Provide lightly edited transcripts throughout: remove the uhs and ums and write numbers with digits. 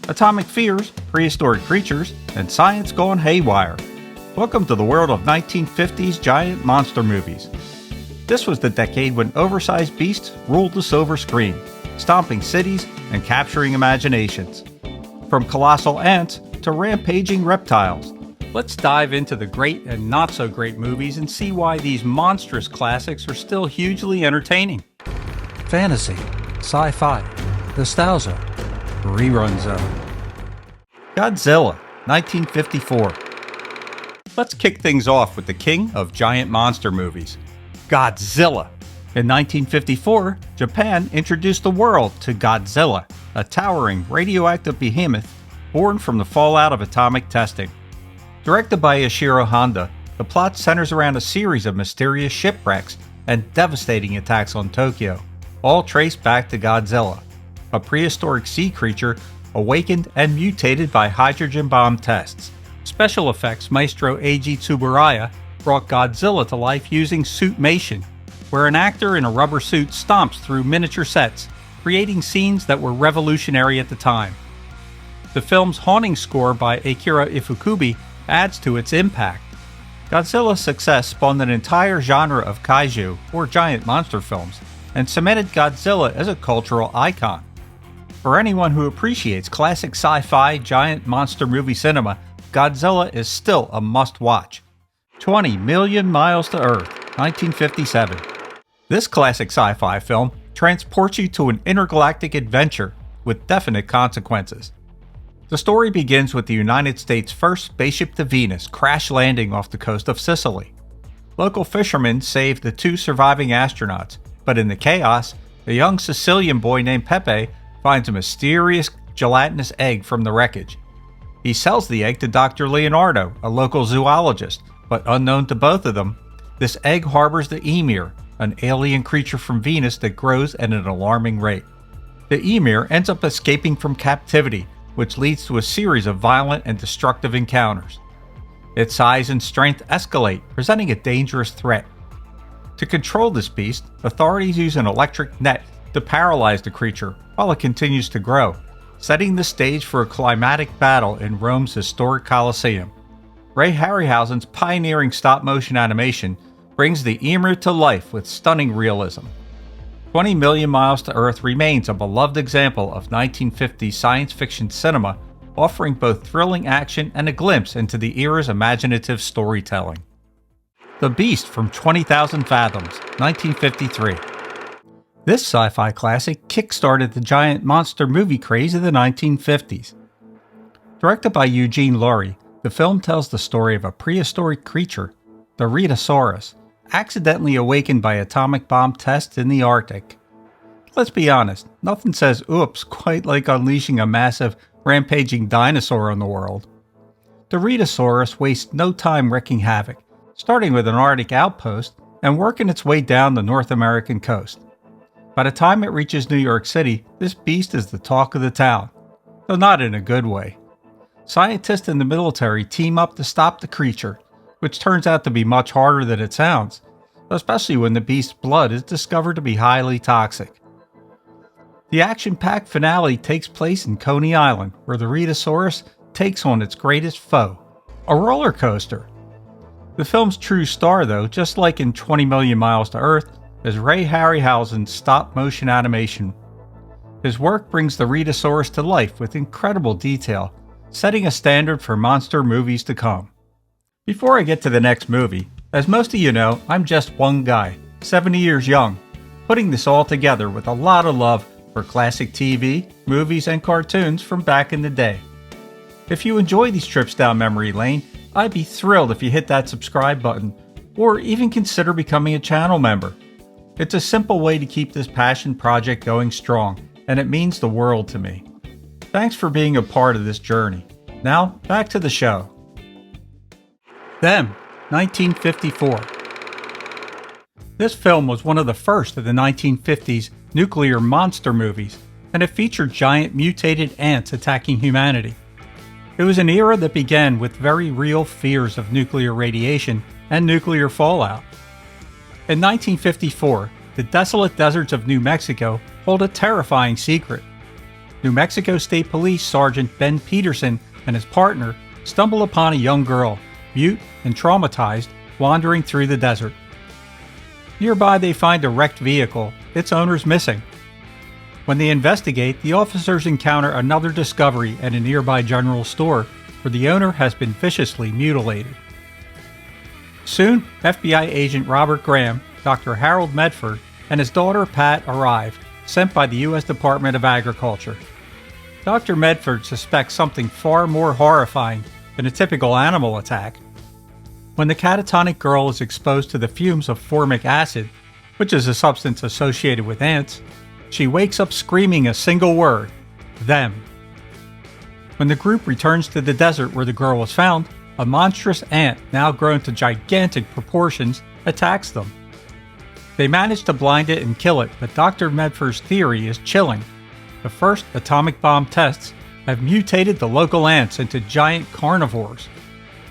atomic fears, prehistoric creatures, and science gone haywire. Welcome to the world of 1950s giant monster movies. This was the decade when oversized beasts ruled the silver screen, stomping cities and capturing imaginations. From colossal ants to rampaging reptiles. Let's dive into the great and not so great movies and see why these monstrous classics are still hugely entertaining. Fantasy, sci-fi, nostalgia, rerun zone. Godzilla, 1954. Let's kick things off with the king of giant monster movies, Godzilla. In 1954, Japan introduced the world to Godzilla, a towering radioactive behemoth born from the fallout of atomic testing. Directed by Ishiro Honda, the plot centers around a series of mysterious shipwrecks and devastating attacks on Tokyo, all traced back to Godzilla, a prehistoric sea creature awakened and mutated by hydrogen bomb tests. Special effects maestro Eiji Tsuburaya brought Godzilla to life using suitmation, where an actor in a rubber suit stomps through miniature sets, creating scenes that were revolutionary at the time. The film's haunting score by Akira Ifukube adds to its impact. Godzilla's success spawned an entire genre of kaiju, or giant monster films, and cemented Godzilla as a cultural icon. For anyone who appreciates classic sci-fi giant monster movie cinema, Godzilla is still a must-watch. 20 Million Miles to Earth, 1957. This classic sci-fi film transports you to an intergalactic adventure with definite consequences. The story begins with the United States' first spaceship to Venus crash landing off the coast of Sicily. Local fishermen save the two surviving astronauts, but in the chaos, a young Sicilian boy named Pepe finds a mysterious gelatinous egg from the wreckage. He sells the egg to Dr. Leonardo, a local zoologist, but unknown to both of them, this egg harbors the emir, an alien creature from Venus that grows at an alarming rate. The emir ends up escaping from captivity, which leads to a series of violent and destructive encounters. Its size and strength escalate, presenting a dangerous threat. To control this beast, authorities use an electric net to paralyze the creature while it continues to grow, setting the stage for a climatic battle in Rome's historic Colosseum. Ray Harryhausen's pioneering stop-motion animation brings the emir to life with stunning realism. 20 Million Miles to Earth remains a beloved example of 1950s science fiction cinema, offering both thrilling action and a glimpse into the era's imaginative storytelling. The Beast from 20,000 Fathoms, 1953. This sci-fi classic kickstarted the giant monster movie craze of the 1950s. Directed by Eugene Laurie, the film tells the story of a prehistoric creature, the Rhedosaurus, accidentally awakened by atomic bomb tests in the Arctic. Let's be honest, nothing says oops quite like unleashing a massive, rampaging dinosaur on the world. The Rhedosaurus wastes no time wreaking havoc, starting with an Arctic outpost and working its way down the North American coast. By the time it reaches New York City, this beast is the talk of the town, though not in a good way. Scientists and the military team up to stop the creature, which turns out to be much harder than it sounds, especially when the beast's blood is discovered to be highly toxic. The action-packed finale takes place in Coney Island, where the Rhedosaurus takes on its greatest foe, a roller coaster. The film's true star, though, just like in 20 Million Miles to Earth, is Ray Harryhausen's stop-motion animation. His work brings the Rhedosaurus to life with incredible detail, setting a standard for monster movies to come. Before I get to the next movie, as most of you know, I'm just one guy, 70 years young, putting this all together with a lot of love for classic TV, movies, and cartoons from back in the day. If you enjoy these trips down memory lane, I'd be thrilled if you hit that subscribe button, or even consider becoming a channel member. It's a simple way to keep this passion project going strong, and it means the world to me. Thanks for being a part of this journey. Now, back to the show. Them, 1954. This film was one of the first of the 1950s nuclear monster movies, and it featured giant mutated ants attacking humanity. It was an era that began with very real fears of nuclear radiation and nuclear fallout. In 1954, the desolate deserts of New Mexico hold a terrifying secret. New Mexico State Police Sergeant Ben Peterson and his partner stumble upon a young girl, mute and traumatized, wandering through the desert. Nearby, they find a wrecked vehicle, its owner's missing. When they investigate, the officers encounter another discovery at a nearby general store where the owner has been viciously mutilated. Soon, FBI agent Robert Graham, Dr. Harold Medford, and his daughter Pat arrive, sent by the U.S. Department of Agriculture. Dr. Medford suspects something far more horrifying than a typical animal attack. When the catatonic girl is exposed to the fumes of formic acid, which is a substance associated with ants, she wakes up screaming a single word: them. When the group returns to the desert where the girl was found, a monstrous ant, now grown to gigantic proportions, attacks them. They manage to blind it and kill it, but Dr. Medford's theory is chilling. The first atomic bomb tests have mutated the local ants into giant carnivores.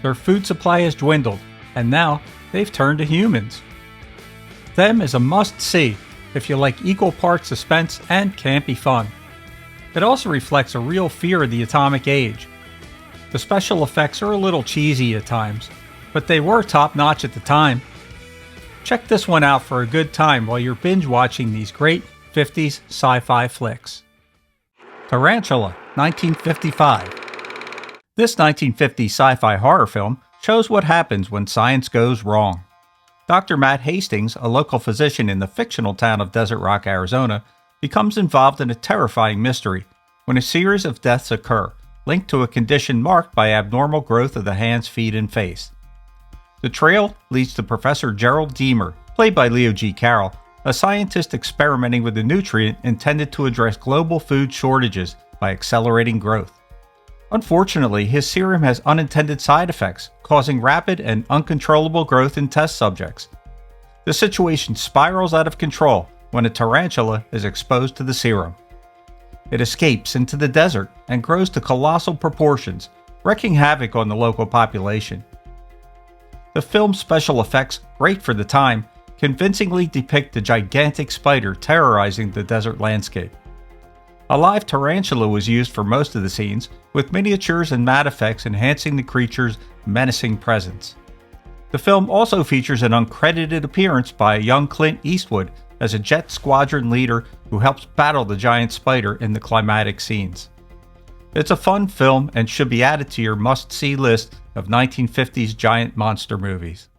Their food supply has dwindled, and now they've turned to humans. Them is a must-see if you like equal parts suspense and campy fun. It also reflects a real fear of the atomic age. The special effects are a little cheesy at times, but they were top-notch at the time. Check this one out for a good time while you're binge-watching these great 50s sci-fi flicks. Tarantula, 1955. This 1950s sci-fi horror film shows what happens when science goes wrong. Dr. Matt Hastings, a local physician in the fictional town of Desert Rock, Arizona, becomes involved in a terrifying mystery when a series of deaths occur, linked to a condition marked by abnormal growth of the hands, feet, and face. The trail leads to Professor Gerald Deemer, played by Leo G. Carroll, a scientist experimenting with a nutrient intended to address global food shortages by accelerating growth. Unfortunately, his serum has unintended side effects, causing rapid and uncontrollable growth in test subjects. The situation spirals out of control when a tarantula is exposed to the serum. It escapes into the desert and grows to colossal proportions, wreaking havoc on the local population. The film's special effects, great for the time, convincingly depict the gigantic spider terrorizing the desert landscape. A live tarantula was used for most of the scenes, with miniatures and matte effects enhancing the creature's menacing presence. The film also features an uncredited appearance by a young Clint Eastwood as a jet squadron leader who helps battle the giant spider in the climatic scenes. It's a fun film and should be added to your must-see list of 1950s giant monster movies.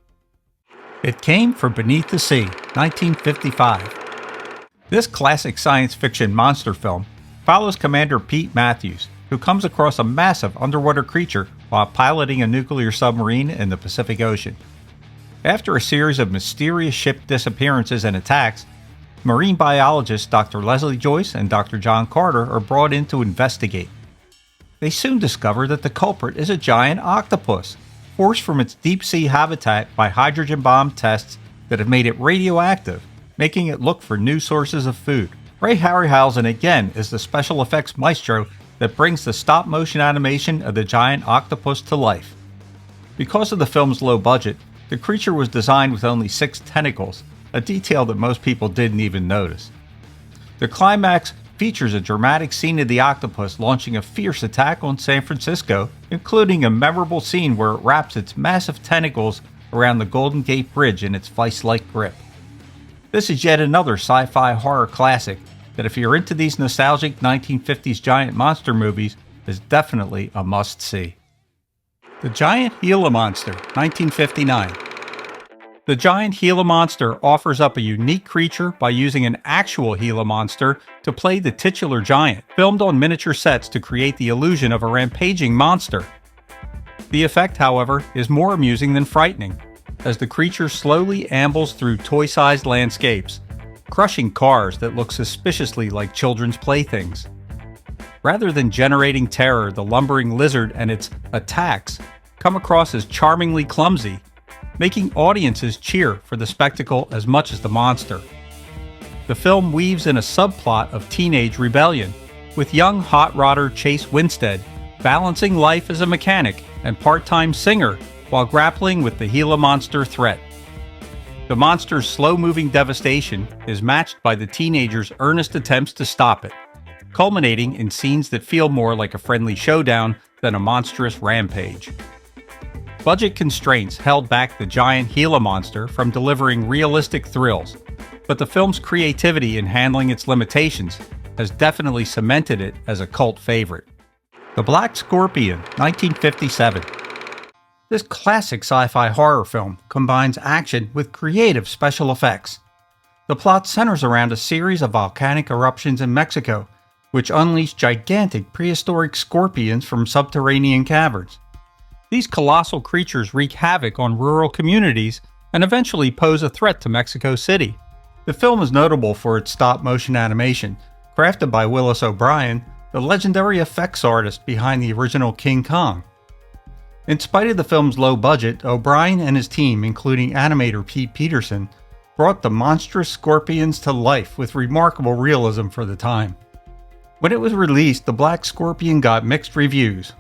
It Came from Beneath the Sea, 1955. This classic science fiction monster film follows Commander Pete Matthews, who comes across a massive underwater creature while piloting a nuclear submarine in the Pacific Ocean. After a series of mysterious ship disappearances and attacks, marine biologists Dr. Leslie Joyce and Dr. John Carter are brought in to investigate. They soon discover that the culprit is a giant octopus, forced from its deep-sea habitat by hydrogen bomb tests that have made it radioactive, making it look for new sources of food. Ray Harryhausen again is the special effects maestro that brings the stop-motion animation of the giant octopus to life. Because of the film's low budget, the creature was designed with only 6 tentacles, a detail that most people didn't even notice. The climax features a dramatic scene of the octopus launching a fierce attack on San Francisco, including a memorable scene where it wraps its massive tentacles around the Golden Gate Bridge in its vice-like grip. This is yet another sci-fi horror classic that, if you're into these nostalgic 1950s giant monster movies, is definitely a must-see. The Giant Gila Monster, 1959. The giant Gila monster offers up a unique creature by using an actual Gila monster to play the titular giant, filmed on miniature sets to create the illusion of a rampaging monster. The effect, however, is more amusing than frightening, as the creature slowly ambles through toy-sized landscapes, crushing cars that look suspiciously like children's playthings. Rather than generating terror, the lumbering lizard and its attacks come across as charmingly clumsy, making audiences cheer for the spectacle as much as the monster. The film weaves in a subplot of teenage rebellion, with young hot rodder Chase Winstead balancing life as a mechanic and part-time singer while grappling with the Gila monster threat. The monster's slow-moving devastation is matched by the teenager's earnest attempts to stop it. culminating in scenes that feel more like a friendly showdown than a monstrous rampage. Budget constraints held back the giant Gila monster from delivering realistic thrills, but the film's creativity in handling its limitations has definitely cemented it as a cult favorite. The Black Scorpion, 1957. This classic sci-fi horror film combines action with creative special effects. The plot centers around a series of volcanic eruptions in Mexico, which unleash gigantic prehistoric scorpions from subterranean caverns. These colossal creatures wreak havoc on rural communities and eventually pose a threat to Mexico City. The film is notable for its stop-motion animation, crafted by Willis O'Brien, the legendary effects artist behind the original King Kong. In spite of the film's low budget, O'Brien and his team, including animator Pete Peterson, brought the monstrous scorpions to life with remarkable realism for the time. When it was released, The Black Scorpion got mixed reviews.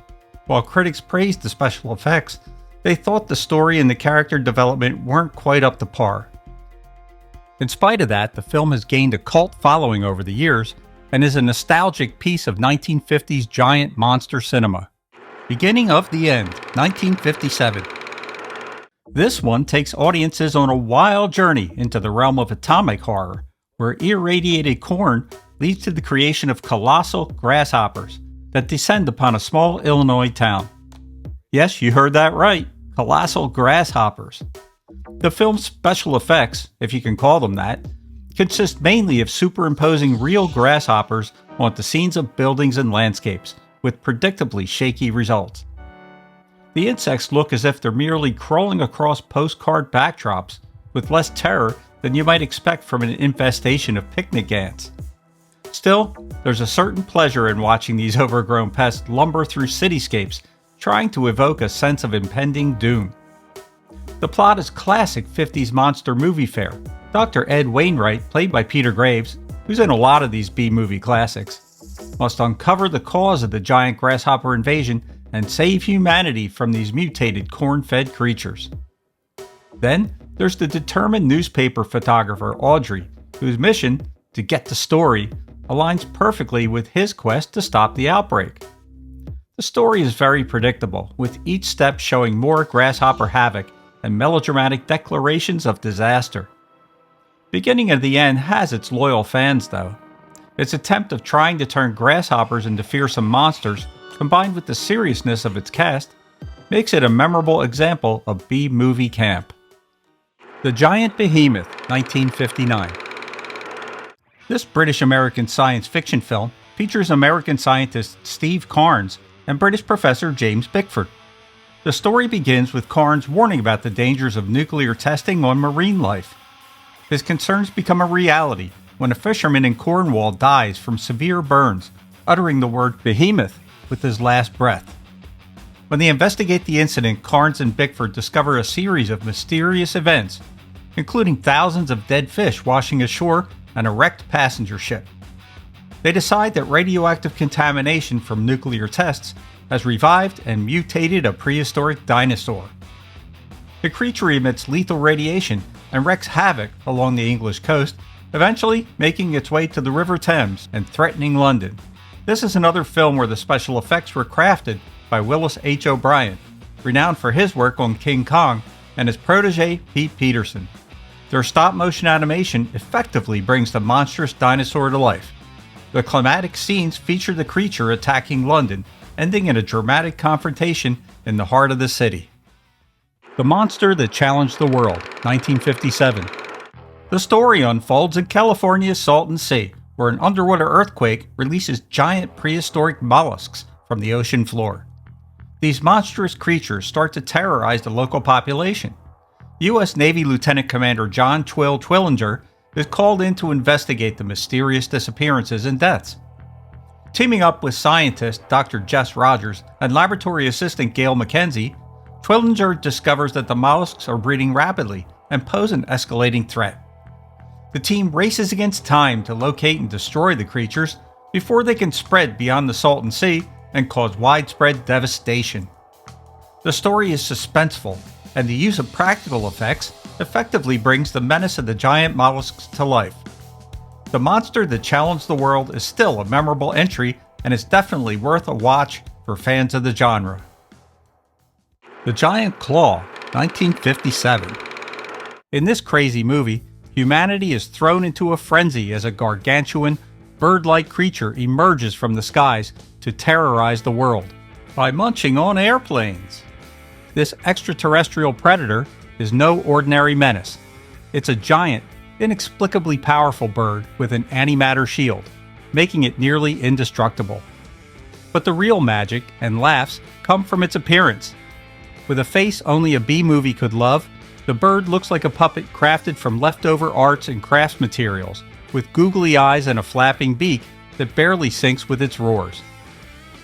While critics praised the special effects, they thought the story and the character development weren't quite up to par. In spite of that, the film has gained a cult following over the years and is a nostalgic piece of 1950s giant monster cinema. Beginning of the End, 1957. This one takes audiences on a wild journey into the realm of atomic horror, where irradiated corn leads to the creation of colossal grasshoppers that descend upon a small Illinois town. Yes, you heard that right, colossal grasshoppers. The film's special effects, if you can call them that, consist mainly of superimposing real grasshoppers onto scenes of buildings and landscapes, with predictably shaky results. The insects look as if they're merely crawling across postcard backdrops, with less terror than you might expect from an infestation of picnic ants. Still, there's a certain pleasure in watching these overgrown pests lumber through cityscapes, trying to evoke a sense of impending doom. The plot is classic 50s monster movie fare. Dr. Ed Wainwright, played by Peter Graves, who's in a lot of these B-movie classics, must uncover the cause of the giant grasshopper invasion and save humanity from these mutated corn-fed creatures. Then, there's the determined newspaper photographer Audrey, whose mission, to get the story, aligns perfectly with his quest to stop the outbreak. The story is very predictable, with each step showing more grasshopper havoc and melodramatic declarations of disaster. Beginning of the End has its loyal fans, though. Its attempt of trying to turn grasshoppers into fearsome monsters, combined with the seriousness of its cast, makes it a memorable example of B-movie camp. The Giant Behemoth, 1959. This British-American science fiction film features American scientist Steve Carnes and British professor James Bickford. The story begins with Carnes warning about the dangers of nuclear testing on marine life. His concerns become a reality when a fisherman in Cornwall dies from severe burns, uttering the word behemoth with his last breath. When they investigate the incident, Carnes and Bickford discover a series of mysterious events, including thousands of dead fish washing ashore and a wrecked passenger ship. They decide that radioactive contamination from nuclear tests has revived and mutated a prehistoric dinosaur. The creature emits lethal radiation and wreaks havoc along the English coast, eventually making its way to the River Thames and threatening London. This is another film where the special effects were crafted by Willis H. O'Brien, renowned for his work on King Kong, and his protege Pete Peterson. Their stop-motion animation effectively brings the monstrous dinosaur to life. The climatic scenes feature the creature attacking London, ending in a dramatic confrontation in the heart of the city. The Monster That Challenged the World, 1957. The story unfolds in California's Salton Sea, where an underwater earthquake releases giant prehistoric mollusks from the ocean floor. These monstrous creatures start to terrorize the local population. U.S. Navy Lieutenant Commander John Twillinger is called in to investigate the mysterious disappearances and deaths. Teaming up with scientist Dr. Jess Rogers and laboratory assistant Gail McKenzie, Twillinger discovers that the mollusks are breeding rapidly and pose an escalating threat. The team races against time to locate and destroy the creatures before they can spread beyond the Salton Sea and cause widespread devastation. The story is suspenseful, and the use of practical effects effectively brings the menace of the giant mollusks to life. the monster that challenged the world is still a memorable entry and is definitely worth a watch for fans of the genre. The Giant Claw, 1957. In this crazy movie, humanity is thrown into a frenzy as a gargantuan, bird-like creature emerges from the skies to terrorize the world by munching on airplanes. This extraterrestrial predator is no ordinary menace. It's a giant, inexplicably powerful bird with an antimatter shield, making it nearly indestructible. But the real magic and laughs come from its appearance. With a face only a B-movie could love, the bird looks like a puppet crafted from leftover arts and crafts materials, with googly eyes and a flapping beak that barely syncs with its roars.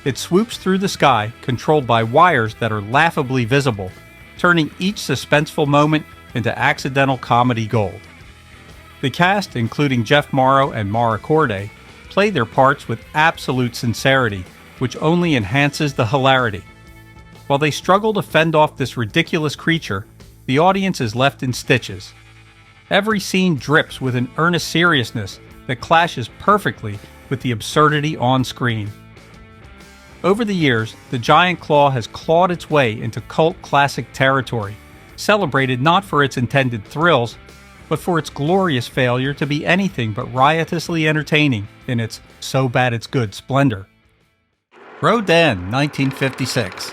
It swoops through the sky, controlled by wires that are laughably visible, turning each suspenseful moment into accidental comedy gold. The cast, including Jeff Morrow and Mara Corday, play their parts with absolute sincerity, which only enhances the hilarity. While they struggle to fend off this ridiculous creature, the audience is left in stitches. Every scene drips with an earnest seriousness that clashes perfectly with the absurdity on screen. Over the years, the Giant Claw has clawed its way into cult classic territory, celebrated not for its intended thrills, but for its glorious failure to be anything but riotously entertaining in its so bad it's good splendor. Rodan, 1956.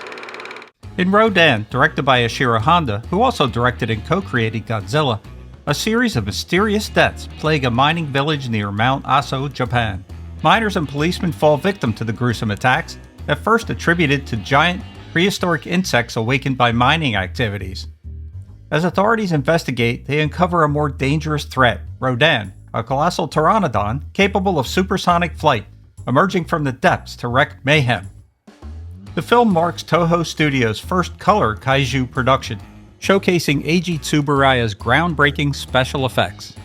In Rodan, directed by Ishiro Honda, who also directed and co-created Godzilla, a series of mysterious deaths plague a mining village near Mount Aso, Japan. Miners and policemen fall victim to the gruesome attacks, at first attributed to giant prehistoric insects awakened by mining activities. As authorities investigate, they uncover a more dangerous threat, Rodan, a colossal pteranodon capable of supersonic flight, emerging from the depths to wreak mayhem. The film marks Toho Studios' first color kaiju production, showcasing Eiji Tsuburaya's groundbreaking special effects.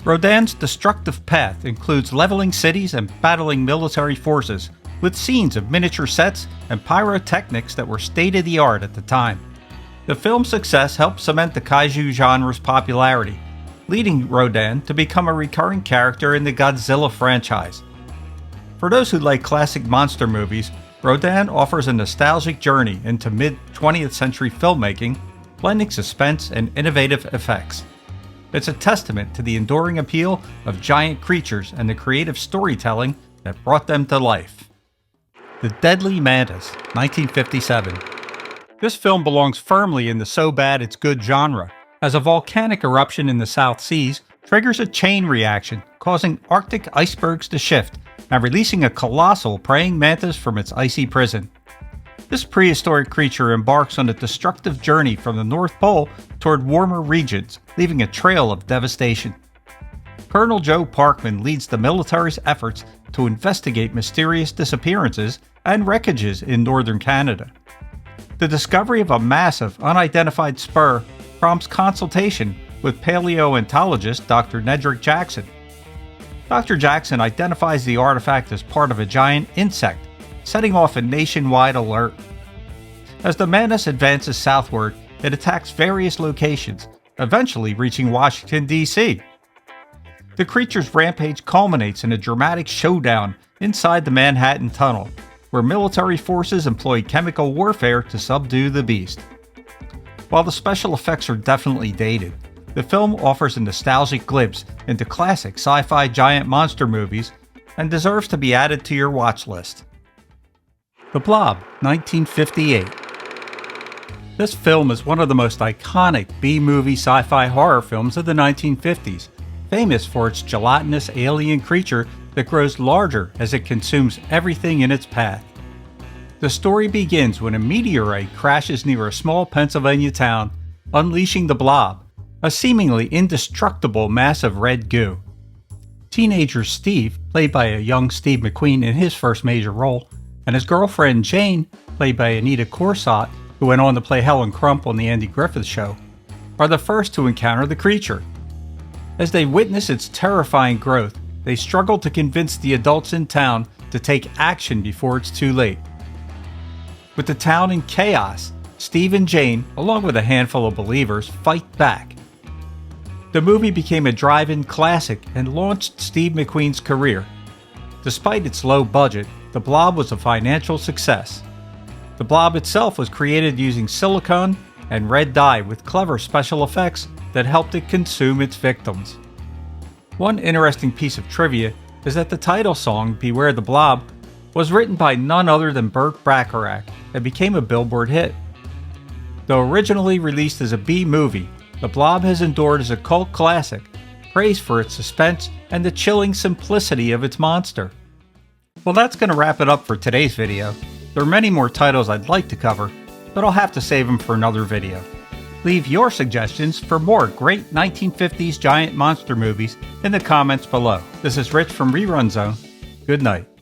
Rodan's destructive path includes leveling cities and battling military forces, with scenes of miniature sets and pyrotechnics that were state-of-the-art at the time. The film's success helped cement the kaiju genre's popularity, leading Rodan to become a recurring character in the Godzilla franchise. For those who like classic monster movies, Rodan offers a nostalgic journey into mid-20th century filmmaking, blending suspense and innovative effects. It's a testament to the enduring appeal of giant creatures and the creative storytelling that brought them to life. The Deadly Mantis, 1957. This film belongs firmly in the so bad it's good genre, as a volcanic eruption in the South Seas triggers a chain reaction, causing Arctic icebergs to shift and releasing a colossal praying mantis from its icy prison. This prehistoric creature embarks on a destructive journey from the North Pole toward warmer regions, leaving a trail of devastation. Colonel Joe Parkman leads the military's efforts to investigate mysterious disappearances and wreckages in northern Canada. The discovery of a massive, unidentified spur prompts consultation with paleontologist Dr. Nedrick Jackson. Dr. Jackson identifies the artifact as part of a giant insect, setting off a nationwide alert. As the menace advances southward, it attacks various locations, eventually reaching Washington, D.C. The creature's rampage culminates in a dramatic showdown inside the Manhattan Tunnel, where military forces employ chemical warfare to subdue the beast. While the special effects are definitely dated, the film offers a nostalgic glimpse into classic sci-fi giant monster movies and deserves to be added to your watch list. The Blob, 1958. This film is one of the most iconic B-movie sci-fi horror films of the 1950s, famous for its gelatinous alien creature that grows larger as it consumes everything in its path. The story begins when a meteorite crashes near a small Pennsylvania town, unleashing the Blob, a seemingly indestructible mass of red goo. Teenager Steve, played by a young Steve McQueen in his first major role, and his girlfriend Jane, played by Anita Corsott, who went on to play Helen Crump on The Andy Griffith Show, are the first to encounter the creature. As they witness its terrifying growth, they struggle to convince the adults in town to take action before it's too late. With the town in chaos, Steve and Jane, along with a handful of believers, fight back. The movie became a drive-in classic and launched Steve McQueen's career. Despite its low budget, The Blob was a financial success. The Blob itself was created using silicone and red dye with clever special effects that helped it consume its victims. One interesting piece of trivia is that the title song, Beware the Blob, was written by none other than Burt Bacharach and became a Billboard hit. Though originally released as a B movie, The Blob has endured as a cult classic, praised for its suspense and the chilling simplicity of its monster. Well, that's going to wrap it up for today's video. There are many more titles I'd like to cover, but I'll have to save them for another video. Leave your suggestions for more great 1950s giant monster movies in the comments below. This is Rich from Rerun Zone. Good night.